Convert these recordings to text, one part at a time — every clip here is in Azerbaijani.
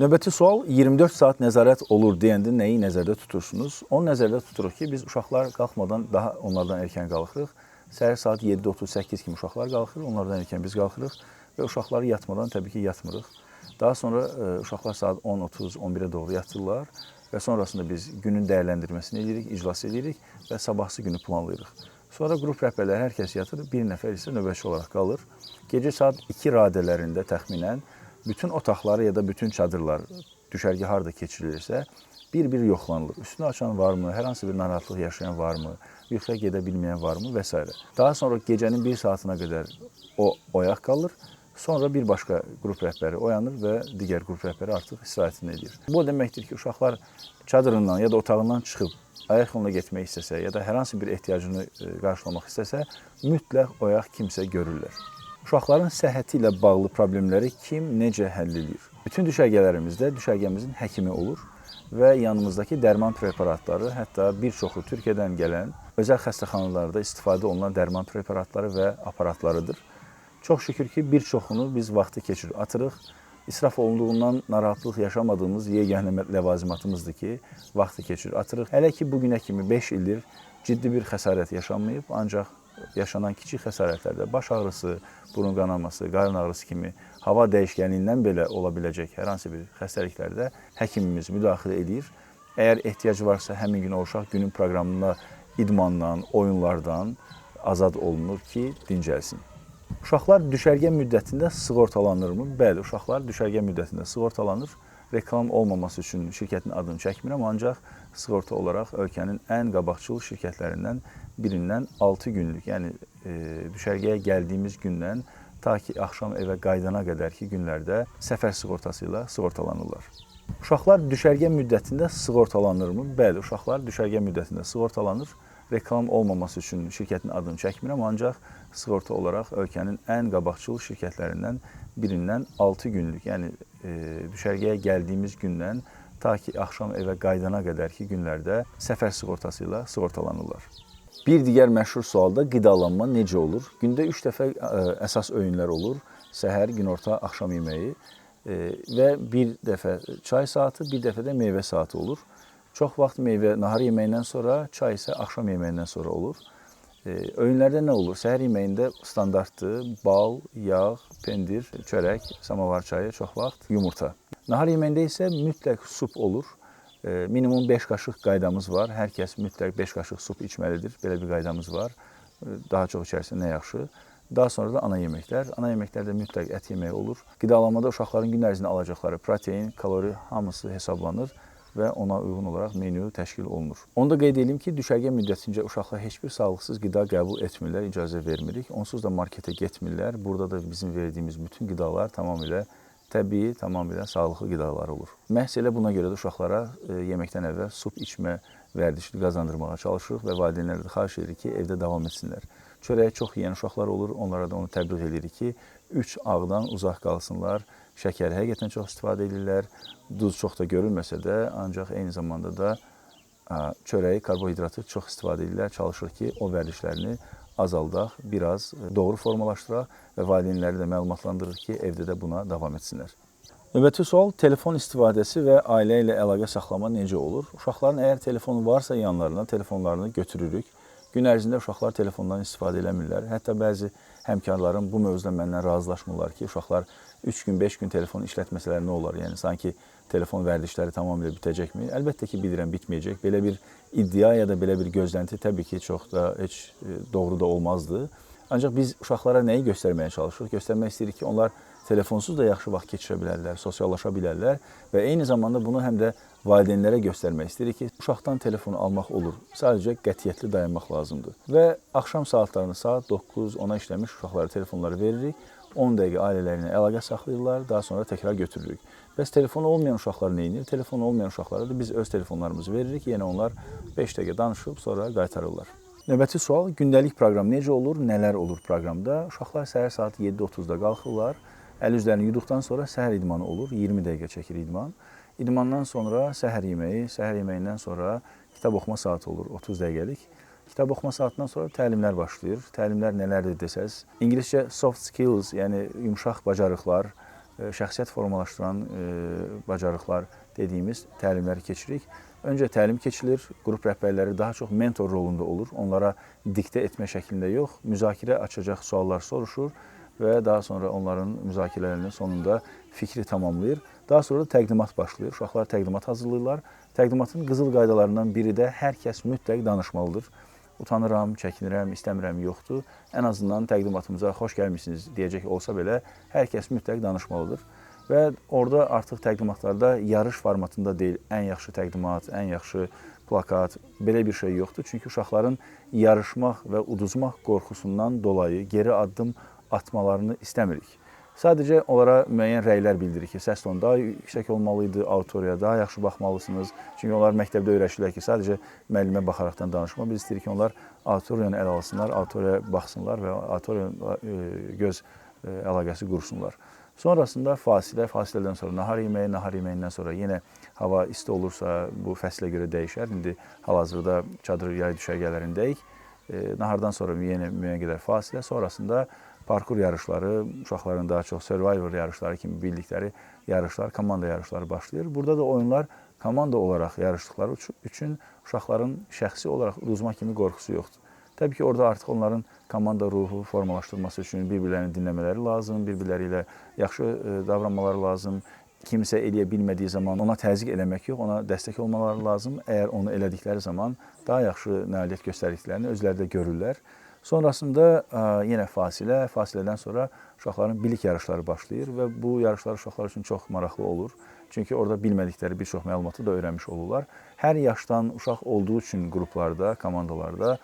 Növbəti sual 24 saat nəzarət olur deyəndə nəyi nəzərdə tutursunuz? Onu nəzərdə tuturuq ki, biz uşaqlar qalxmadan daha onlardan erkən qalxırıq. Səhər saat 7:38 kimi uşaqlar qalxır, onlardan erkən biz qalxırıq və uşaqları yatmadan təbii ki, yatmırıq. Daha sonra uşaqlar saat 10:30, 11-ə doğru yatırlar və sonrasında biz günün dəyərləndirməsini edirik, iclas edirik və sabahsı günü planlayırıq. Sonra qrup rəhbərləri hər kəs yatır, bir nəfər isə növbətçi olaraq qalır. Gecə saat 2 radələrində təxminən bütün otaqları ya da bütün çadırlar, düşərgə harada keçirilirsə, bir-bir yoxlanılır. Üstünü açan varmı, hər hansı bir narahatlıq yaşayan varmı, yuxuya gedə bilməyən varmı və s. Daha sonra gecənin 1 saatına qədər o oyaq qalır. Sonra bir başqa qrup rəhbəri oyanır və digər qrup rəhbəri artıq istirahətini edir. Bu deməkdir ki, uşaqlar çadırından ya da otağından çıxıb ayaq yoluna getmək istəsə ya da hər hansı bir ehtiyacını qarşılamaq istəsə, mütləq oyaq kimsə görürlər. Uşaqların səhhəti ilə bağlı problemləri kim, necə həll edir? Bütün düşərgələrimizdə düşərgəmizin həkimi olur və yanımızdakı dərman preparatları, hətta bir çoxu Türkiyədən gələn özəl xəstəxanalarda istifadə olunan dərman preparatları və aparatlarıdır. Çox şükür ki, bir çoxunu biz vaxtı keçir atırıq. İsraf olunduğundan narahatlıq yaşamadığımız yeganə ləvazimatımızdır ki, vaxtı keçir atırıq. Hələ ki, bugünə kimi 5 ildir ciddi bir xəsarət yaşanmayıb, ancaq yaşanan kiçik xəsarətlərdə baş ağrısı, burun qanaması, qarın ağrısı kimi hava dəyişkənliyindən belə ola biləcək hər hansı bir xəstəliklərdə həkimimiz müdaxilə edir. Əgər ehtiyac varsa, həmin gün o uşaq günün proqramında idmandan, oyunlardan azad olunur ki, dincəlsin. Uşaqlar düşərgə müddətində sığortalanırmı? Bəli, uşaqlar düşərgə müddətində sığortalanır. Reklam olmaması üçün şirkətin adını çəkmirəm, ancaq sığorta olaraq ölkənin ən qabaqcıl şirkətlərindən birindən 6 günlük, yəni düşərgəyə gəldiyimiz gündən ta ki axşam evə qaydana qədər ki günlərdə səfər sığortası ilə sığortalanırlar. Uşaqlar düşərgə müddətində sığortalanırmı? Bəli, uşaqlar düşərgə müddətində sığortalanır. Reklam olmaması üçün şirkətin adını çəkmirəm, ancaq sığorta olaraq ölkənin ən qabaqcıl şirkətlərindən birindən 6 günlük, yəni düşərgəyə gəldiyimiz gündən ta ki axşam evə qaydana qədər ki günlərdə səfər sığortası ilə sığortalanırlar. Bir digər məşhur sualda qidalanma necə olur? Gündə 3 dəfə əsas öğünlər olur. Səhər, günorta, axşam yeməyi və bir dəfə çay saatı, bir dəfə də meyvə saatı olur. Çox vaxt meyvə nahar yeməyindən sonra, çay isə axşam yeməyindən sonra olur. Öğünlərdə nə olur? Səhər yeməyində standartdır, bal, yağ, pendir, çörək, samavar çayı, çox vaxt yumurta. Nahar yeməyində isə mütləq sup olur. Minimum 5 qaşıq qaydamız var. Hər kəs mütləq 5 qaşıq sup içməlidir. Belə bir qaydamız var. Daha çox içərsə nə yaxşı. Daha sonra da ana yeməklər. Ana yeməklərdə mütləq ət yeməyi olur. Qidalanmada uşaqların gün ərzində alacaqları protein, kalori hamısı hesablanır və ona uyğun olaraq menyu təşkil olunur. Onu da qeyd edeyim ki, düşərgə müddətincə uşaqlar heç bir sağlıqsız qida qəbul etmirlər, icazə vermirik. Onsuz da marketə getmirlər. Burada da bizim verdiyimiz bütün qidalar tamamilə təbii, tamamilə sağlıqlı qidalar olur. Məhz elə buna görə də uşaqlara yeməkdən əvvəl sup içmə vərdişini qazandırmağa çalışırıq və valideynlərə də xahiş edirik ki, evdə davam etsinlər. Çörəyi çox yeyən uşaqlar olur, onlara da onu təbliğ edirik ki, 3 ağdan uzaq qalsınlar. Şəkəri həqiqətən çox istifadə edirlər. Duz çox da görülməsə də, ancaq eyni zamanda da çörəyi, karbohidratı çox istifadə edirlər. Çalışırıq ki, o vərdişlərini azaldaq, biraz doğru formalaşdıraq və valideynləri də məlumatlandırırıq ki, evdə də buna davam etsinlər. Növbəti sual, telefon istifadəsi və ailə ilə əlaqə saxlama necə olur? Uşaqların əgər telefonu varsa yanlarına, telefonlarını götürürük. Gün ərzində uşaqlar telefondan istifadə eləmirlər. Hətta bəzi həmkarlarım bu mövzuda məndən razılaşmırlar ki, uşaqlar 3 gün, 5 gün telefonu işlətməsələr nə olar? Yəni, sanki telefon vərdişləri tamamilə bitəcəkmi? Əlbəttə ki, bilirəm, bitməyəcək. Belə bir iddia ya da belə bir gözlənti təbii ki, çox da heç doğru da olmazdı. Ancaq biz uşaqlara nəyi göstərməyə çalışırıq? Göstərmək istəyirik ki, onlar telefonsuz da yaxşı vaxt keçirə bilərlər, sosiallaşa bilərlər və eyni zamanda bunu həm də valideynlərə göstərmək istəyirik ki, uşaqdan telefonu almaq olur. Sadəcə qətiyyətli dayanmaq lazımdır. Və axşam saatlarını saat 9-10-a işləmiş uşaqlara telefonları veririk. 10 dəqiqə ailələrlə əlaqə saxlayırlar, daha sonra təkrar götürürük. Bəs telefonu olmayan uşaqlar nə edir? Telefonu olmayan uşaqlara da biz öz telefonlarımızı veririk. Yəni onlar 5 dəqiqə danışıb sonra qaytarırlar. Növbəti sual, gündəlik proqram necə olur, nələr olur proqramda? Uşaqlar səhər saat 7:30-da qalxırlar. Əl üzlərini yuduqdan sonra səhər idmanı olur, 20 dəqiqə çəkir idman. İdmandan sonra səhər yeməyi, səhər yeməyindən sonra kitab oxuma saatı olur, 30 dəqiqəlik. Kitab oxuma saatından sonra təlimlər başlayır. Təlimlər nələrdir desəz, İngiliscə soft skills, yəni yumşaq bacarıqlar, şəxsiyyət formalaşdıran bacarıqlar dediyimiz təlimləri keçirik. Öncə təlim keçilir, qrup rəhbərləri daha çox mentor rolunda olur. Onlara diktə etmə şəklində yox, müzakirə açacaq suallar soruşur və daha sonra onların müzakirələrinin sonunda fikri tamamlayır. Daha sonra da təqdimat başlayır. Uşaqlar təqdimat hazırlayırlar. Təqdimatın qızıl qaydalarından biri də hər kəs mütləq danışmalıdır. Utanıram, çəkinirəm, istəmirəm, yoxdur. Ən azından təqdimatımıza xoş gəlmişsiniz deyəcək olsa belə hər kəs mütləq danışmalıdır. Və orada artıq təqdimatlarda yarış formatında deyil, ən yaxşı təqdimat, ən yaxşı plakat, belə bir şey yoxdur. Çünki uşaqların yarışmaq və uduzmaq qorxusundan dolayı geri addım atmalarını istəmirik. Sadəcə onlara müəyyən rəylər bildiririk ki, səs tonu daha yüksək olmalıydı, auditoriyaya daha yaxşı baxmalısınız. Çünki onlar məktəbdə öyrəşirlər ki, sadəcə müəllimə baxaraqdan danışma. Biz istəyirik ki, onlar auditoriyanı ələ alsınlar, auditoriyaya baxsınlar və auditoriyanın göz əlaqəsi qursunlar. Sonrasında fasilədən sonra nahar yeməyindən sonra yenə hava isti olursa, bu fəslə görə dəyişər. İndi hal-hazırda çadır yay düşərgələrindəyik. Nahardan sonra yenə müəyyən qədər fasilə, sonrasında parkur yarışları, uşaqların daha çox survivor yarışları kimi bildikləri yarışlar, komanda yarışları başlayır. Burada da oyunlar komanda olaraq yarışdıqları üçün uşaqların şəxsi olaraq uduzma kimi qorxusu yoxdur. Təbii ki, orada artıq onların komanda ruhu formalaşdırması üçün bir-birlərini dinləmələri lazım, bir-birləri ilə yaxşı davranmaları lazım. Kimsə eləyə bilmədiyi zaman ona təzyiq eləmək yox, ona dəstək olmaları lazım. Əgər onu elədikləri zaman daha yaxşı nailiyyət göstərdiklərini özləri də görürlər. Sonrasında yenə fasilədən sonra uşaqların bilik yarışları başlayır və bu yarışlar uşaqlar üçün çox maraqlı olur. Çünki orada bilmədikləri bir çox məlumatı da öyrənmiş olurlar. Hər yaşdan uşaq olduğu üçün qruplarda, komandalarda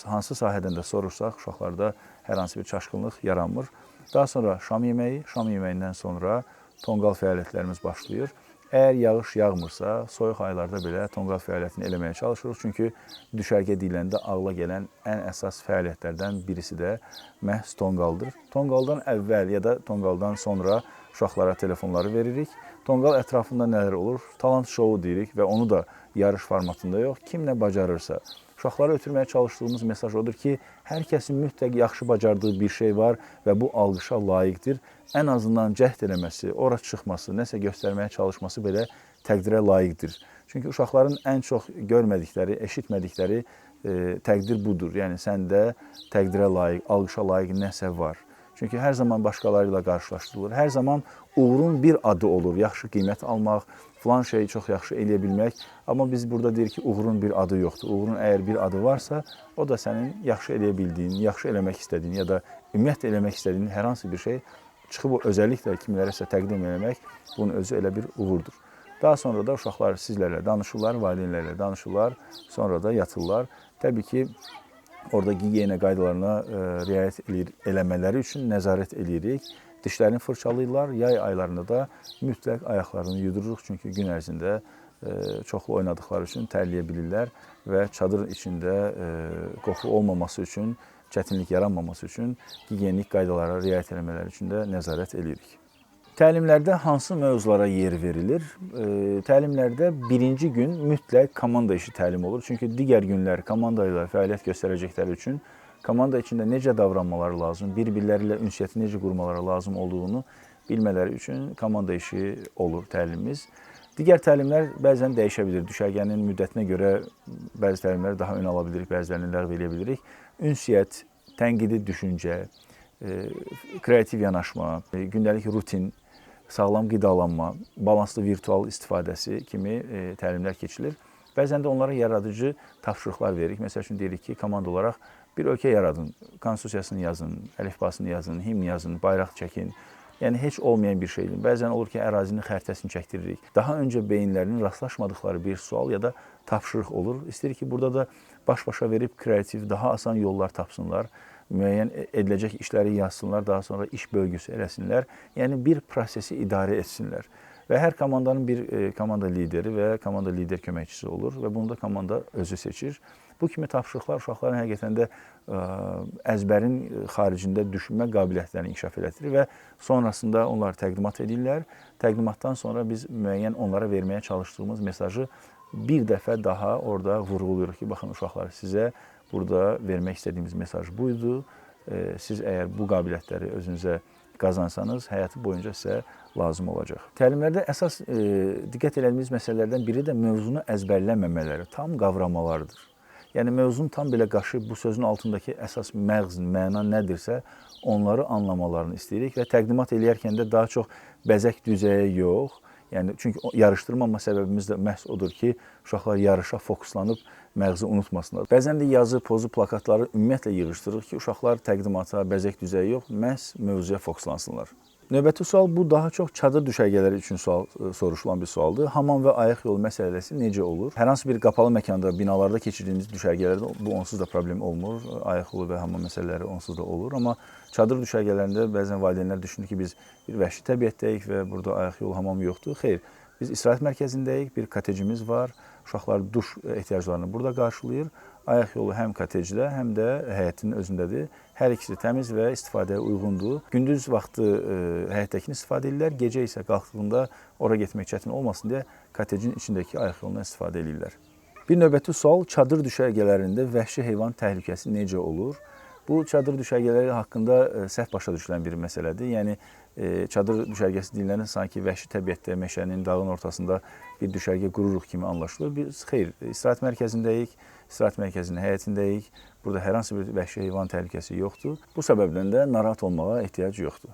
hansı sahədən də sorursaq, uşaqlarda hər hansı bir çaşqınlıq yaranmır. Daha sonra şam yeməyindən sonra tonqal fəaliyyətlərimiz başlayır. Əgər yağış yağmırsa, soyuq aylarda belə tonqal fəaliyyətini eləməyə çalışırıq. Çünki düşərgə deyiləndə ağla gələn ən əsas fəaliyyətlərdən birisi də məhz tonqaldır. Tonqaldan əvvəl ya da tonqaldan sonra uşaqlara telefonları veririk. Tonqal ətrafında nələr olur? Talant şovu deyirik və onu da yarış formatında yox, kim nə bacarırsa. Uşaqlara ötürməyə çalışdığımız mesaj odur ki, hər kəsin mütləq yaxşı bacardığı bir şey var və bu alqışa layiqdir. Ən azından cəhd eləməsi, ora çıxması, nəsə göstərməyə çalışması belə təqdirə layiqdir. Çünki uşaqların ən çox görmədikləri, eşitmədikləri təqdir budur. Yəni səndə təqdirə layiq, alqışa layiq nəsə var. Çünki hər zaman başqaları ilə qarşılaşdırılır. Hər zaman uğurun bir adı olur. Yaxşı qiymət almaq, filan şeyi çox yaxşı eləyə bilmək. Amma biz burada deyirik ki, uğurun bir adı yoxdur. Uğurun əgər bir adı varsa, o da sənin yaxşı eləyə bildiyin, yaxşı eləmək istədiyin ya da ümumiyyətlə eləmək istədiyin hər hansı bir şey çıxıb özəlliklə kimlərəsə təqdim eləmək, bunun özü elə bir uğurdur. Daha sonra da uşaqlar sizlərlə danışırlar, valideynlərlə danışırlar, sonra da yatırlar. Təbii ki, orada gigiyena qaydalarına riayət eləmələri üçün nəzarət eləyirik. Dişlərini fırçalayırlar, yay aylarında da mütləq ayaqlarını yudururuq. Çünki gün ərzində çoxlu oynadıqları üçün tərləyə bilirlər və çadır içində qoxu olmaması üçün, çətinlik yaranmaması üçün gigiyenik qaydalara riayət eləmələri üçün də nəzarət eləyirik. Təlimlərdə hansı mövzulara yer verilir? Təlimlərdə birinci gün mütləq komanda işi təlim olur. Çünki digər günlər komanda ilə fəaliyyət göstərəcəkləri üçün komanda içində necə davranmaları lazım, bir-birləri ilə ünsiyyəti necə qurmaları lazım olduğunu bilmələri üçün komanda işi olur təlimimiz. Digər təlimlər bəzən dəyişə bilir. Düşərgənin müddətinə görə bəzi təlimləri daha ön ala bilirik, bəzilərini ləğv edə bilirik. Ünsiyyət, tənqidi düşüncə, kreativ yanaşma, gündəlik rutin, sağlam qidalanma, balanslı virtual istifadəsi kimi təlimlər keçilir. Bəzən də onlara yaradıcı tapşırıqlar veririk. Məsəl üçün deyirik ki, komanda olaraq bir ölkə yaradın, konstitusiyasını yazın, əlifbasını yazın, himn yazın, bayraq çəkin. Yəni heç olmayan bir şeydir. Bəzən olur ki, ərazinin xəritəsini çəkdiririk. Daha öncə beyinlərinin rastlaşmadıqları bir sual ya da tapşırıq olur. İstəyirik ki, burada da baş-başa verib kreativ, daha asan yollar tapsınlar. Müəyyən ediləcək işləri yazsınlar, daha sonra iş bölgüsü eləsinlər. Yəni bir prosesi idarə etsinlər. Və hər komandanın bir komanda lideri və komanda lider köməkçisi olur və bunu da komanda özü seçir. Bu kimi tapşırıqlar uşaqların həqiqətən də əzbərin xaricində düşünmə qabiliyyətlərini inkişaf elətdirir və sonrasında onlar təqdimat edirlər. Təqdimatdan sonra biz müəyyən onlara verməyə çalışdığımız mesajı bir dəfə daha orada vurğuluyoruz ki, baxın uşaqlar, sizə burada vermək istədiyimiz mesaj buydu. Siz əgər bu qabiliyyətləri özünüzə qazansanız, həyatı boyunca sizə lazım olacaq. Təlimlərdə əsas diqqət etdiyimiz məsələlərdən biri də mövzunu əzbərləməmələri, tam qavramalarıdır. Yəni mövzunu tam belə qaşıyıb bu sözün altındakı əsas məğz, məna nədirsə, onları anlamalarını istəyirik və təqdimat eləyərkən də daha çox bəzək düzəyə yox, yəni çünki yarışdırmama səbəbimiz də məhz odur ki, uşaqlar yarışa fokuslanıb məğzi unutmasınlar. Bəzən də yazı, pozu, plakatları ümumiyyətlə yığışdırırıq ki, uşaqlar təqdimata, bəzək düzəyi yox, məhz mövzuya fokuslansınlar. Növbəti sual bu daha çox çadır düşərgələri üçün soruşulan bir sualdır. Hamam və ayaq yolu məsələsi necə olur? Hər hansı bir qapalı məkanda, binalarda keçirdiyimiz düşərgələrdə bu onsuz da problem olmur. Ayaq yolu və hamam məsələləri onsuz da olur. Amma çadır düşərgələrində bəzən valideynlər düşünür ki, biz bir vəhşi təbiətdəyik və burada ayaq yolu, hamam yoxdur. Xeyr, biz istirahət mərkəzindəyik, bir kotecimiz var. Uşaqlar duş ehtiyaclarını burada qarşılayır. Ayaq yolu həm kotecdə, həm də həyətin özündədir. Hər ikisi təmiz və istifadəyə uyğundur. Gündüz vaxtı həyətdəkini istifadə edirlər, gecə isə qalxdığında ora getmək çətin olmasın deyə kotecin içindəki ayaq yolundan istifadə edirlər. Bir növbəti sual, çadır düşərgələrində vəhşi heyvan təhlükəsi necə olur? Bu çadır düşərgələri haqqında səhv başa düşülən bir məsələdir. Yəni çadır düşərgəsi deyiləndə sanki vəhşi təbiətdə, meşənin, dağın ortasında bir düşərgə qururuq kimi anlaşılır. Biz xeyr, istirahət mərkəzindəyik, istirahət mərkəzinin həyətindəyik. Burada hər hansı bir vəhşi heyvan təhlükəsi yoxdur. Bu səbəbdən də narahat olmağa ehtiyac yoxdur.